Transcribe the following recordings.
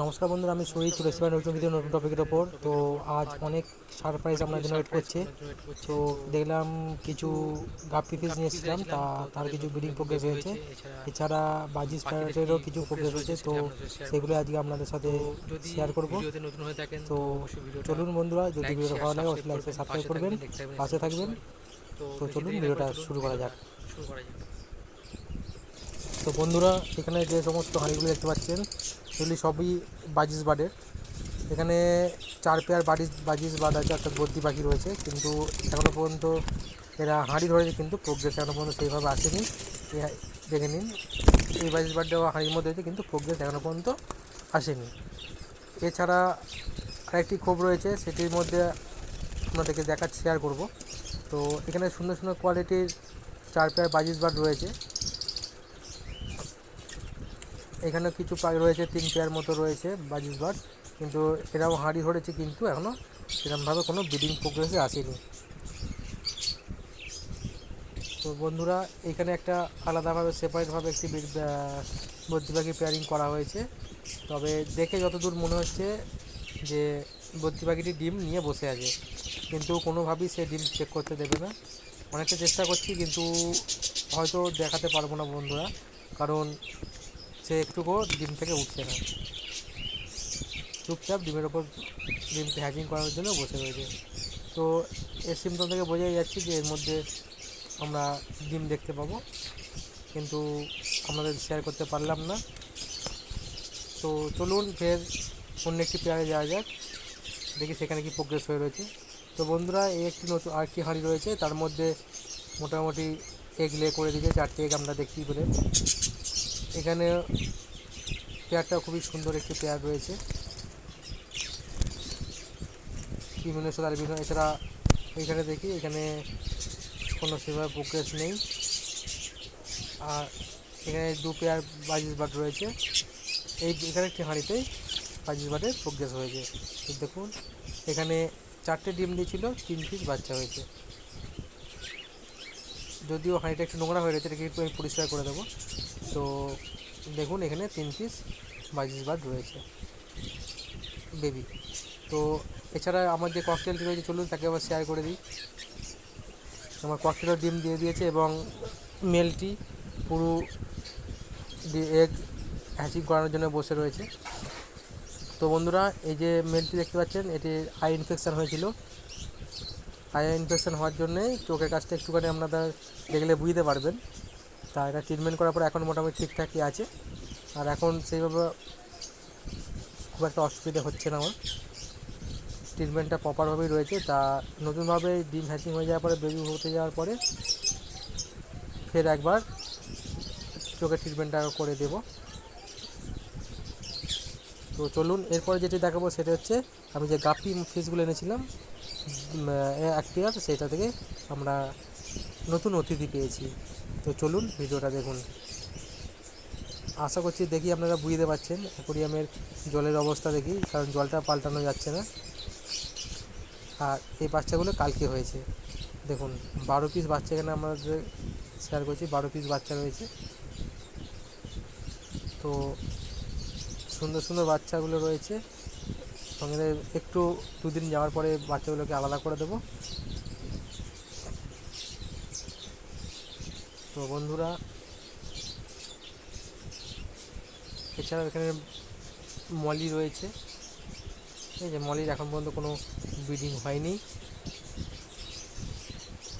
নমস্কার বন্ধুরা, আমি শহীদ চলে এসেছি নতুন ভিডিও নতুন টপিকের ওপর। তো আজ অনেক সারপ্রাইজ আপনার জন্য ওয়েট করছে। তো দেখলাম কিছু গাপ্পি ফিস নিয়ে এসেছিলাম, তার কিছু ব্রিডিং প্রোগ্রেস হয়েছে। এছাড়া বাজি স্প্যারেরও কিছু প্রোগ্রেস হয়েছে, তো সেগুলো আজকে আপনাদের সাথে শেয়ার করব। তো চলুন বন্ধুরা, যদি ভিডিওটা ভালো লাগে অবশ্যই লাইক সাবস্ক্রাইব করবেন, পাশে থাকবেন। তো চলুন ভিডিওটা শুরু করা যাক। তো বন্ধুরা, এখানে যে সমস্ত হাঁড়িগুলো দেখতে পাচ্ছেন এগুলি সবই বাজিস বার্ডের। এখানে 4 পেয়ার বাজিস বার্ড আছে, অর্থাৎ বদ্রি পাখি রয়েছে, কিন্তু এখনও পর্যন্ত এরা হাঁড়ি ধরেছে, কিন্তু প্রোগ্রেস এখনও পর্যন্ত সেইভাবে আসেনি। দেখে নিন, এই বাজিস বার্ড দেওয়া হাঁড়ির মধ্যে হয়েছে, কিন্তু প্রোগ্রেস এখনও পর্যন্ত আসেনি। এছাড়া আরেকটি খোপ রয়েছে, সেটির মধ্যে আপনাদেরকে শেয়ার করব। তো এখানে সুন্দর সুন্দর কোয়ালিটির 4 পেয়ার বাজিস বার্ড রয়েছে। এখানে কিছু পাখি রয়েছে, 3 পেয়ার মতো রয়েছে বাজিস বার্ড, কিন্তু এরাও হাঁড়ি ধরেছে, কিন্তু এখনও সেরকমভাবে কোনো ব্রিডিং প্রোগ্রেসে আসেনি। তো বন্ধুরা, এখানে একটা আলাদাভাবে সেপারেটভাবে একটি বদ্রি পাখি পেয়ারিং করা হয়েছে। তবে দেখে যতদূর মনে হচ্ছে যে বদ্রি পাখিটি ডিম নিয়ে বসে আছে, কিন্তু কোনোভাবেই সে ডিম চেক করতে দেবে না। অনেকটা চেষ্টা করছি, কিন্তু হয়তো দেখাতে পারবো না বন্ধুরা, কারণ সে একটুকুও ডিম থেকে উঠছে না, চুপচাপ ডিমের ওপর ডিমকে হ্যাচিং করার জন্য বসে রয়েছে। তো এর সিমটম থেকে বোঝাই যাচ্ছে যে এর মধ্যে আমরা ডিম দেখতে পাবো, কিন্তু আমাদের শেয়ার করতে পারলাম না। তো চলুন ফের অন্য একটি পেয়ারে যাওয়া যাক, দেখি সেখানে কি প্রোগ্রেস হয়ে রয়েছে। তো বন্ধুরা, এই একটি নতুন আরেকটি হাঁড়ি রয়েছে, তার মধ্যে মোটামুটি এগ লে করে দিয়েছে, 4টে এগ আমরা দেখি বলে। এখানে পেয়ারটা খুবই সুন্দর একটি পেয়ার রয়েছে, বিভিন্ন সাদার বিভিন্ন। এছাড়া এখানে দেখি, এখানে কোনো সেভাবে প্রোগ্রেস নেই। আর এখানে 2 পেয়ার বাজিস বার্ড রয়েছে, এখানে একটি হাঁড়িতেই বাজিস বার্ডের প্রোগ্রেস হয়েছে। তো দেখুন, এখানে 4টে ডিম দিয়েছিল, 3 পিস বাচ্চা হয়েছে। যদিও হাঁড়িটা একটু নোংরা হয়ে রয়েছে, এটাকে একটু আমি পরিষ্কার করে দেবো। তো দেখুন, এখানে 3 পিস বাজিস বার্ড রয়েছে, বেবি। তো এছাড়া আমার যে ককটেলটি রয়েছে, চলুন তাকে আবার শেয়ার করে দিই। আমার ককটেলও ডিম দিয়ে দিয়েছে, এবং মেলটি পুরো এগ হ্যাচিং করানোর জন্য বসে রয়েছে। তো বন্ধুরা, এই যে মেলটি দেখতে পাচ্ছেন, এটি আই ইনফেকশান হয়েছিল। আই ইনফেকশান হওয়ার জন্যে চোখের কাছটা একটুখানি আপনারা দেখলে বুঝতে পারবেন। তা এটা ট্রিটমেন্ট করার পর এখন মোটামুটি ঠিকঠাকই আছে, আর এখন সেইভাবে খুব একটা অসুবিধা হচ্ছে না আমার। ট্রিটমেন্টটা প্রপারভাবেই রয়েছে। তা নতুনভাবে ডিম হ্যাচিং হয়ে যাওয়ার পরে, বেবি হতে যাওয়ার পরে ফের একবার চোখের ট্রিটমেন্টটা করে দেব। তো চলুন, এরপরে যেটি দেখাবো সেটা হচ্ছে আমি যে গাপ্পি ফিশগুলো এনেছিলাম 1 পেয়ার, সেটা থেকে আমরা নতুন অতিথি পেয়েছি। তো চলুন ভিডিওটা দেখুন। আশা করছি দেখি আপনারা বুঝতে পারছেন অ্যাকোরিয়ামের জলের অবস্থা দেখি, কারণ জলটা পাল্টানো যাচ্ছে না। আর এই বাচ্চাগুলো কালকে হয়েছে। দেখুন, 12 পিস বাচ্চা এখানে আমাদের শেয়ার করছি, 12 পিস বাচ্চা রয়েছে। তো সুন্দর সুন্দর বাচ্চাগুলো রয়েছে, সঙ্গে একটু 2 দিন যাওয়ার পরে বাচ্চাগুলোকে আলাদা করে দেবো। তো বন্ধুরা, এছাড়াও এখানে মলি রয়েছে। এই যে মলির এখন পর্যন্ত কোনো ব্রিডিং হয়নি,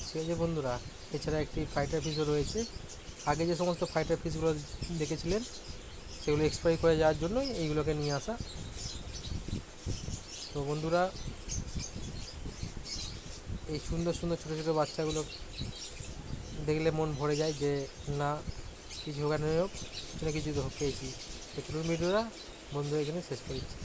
ঠিক আছে বন্ধুরা। এছাড়া একটি ফাইটার ফিশও রয়েছে। আগে যে সমস্ত ফাইটার ফিশগুলো দেখেছিলেন, সেগুলো এক্সপায়ারি করে যাওয়ার জন্য এইগুলোকে নিয়ে আসা। তো বন্ধুরা, এই সুন্দর সুন্দর ছোটো ছোটো বাচ্চাগুলো দেখলে মন ভরে যায় যে না, কিছু ওখানে হোক, কিছু না কিছু পেয়েছি। তো চলুন ভিডিওটা বন্ধু এখানে শেষ করেছি।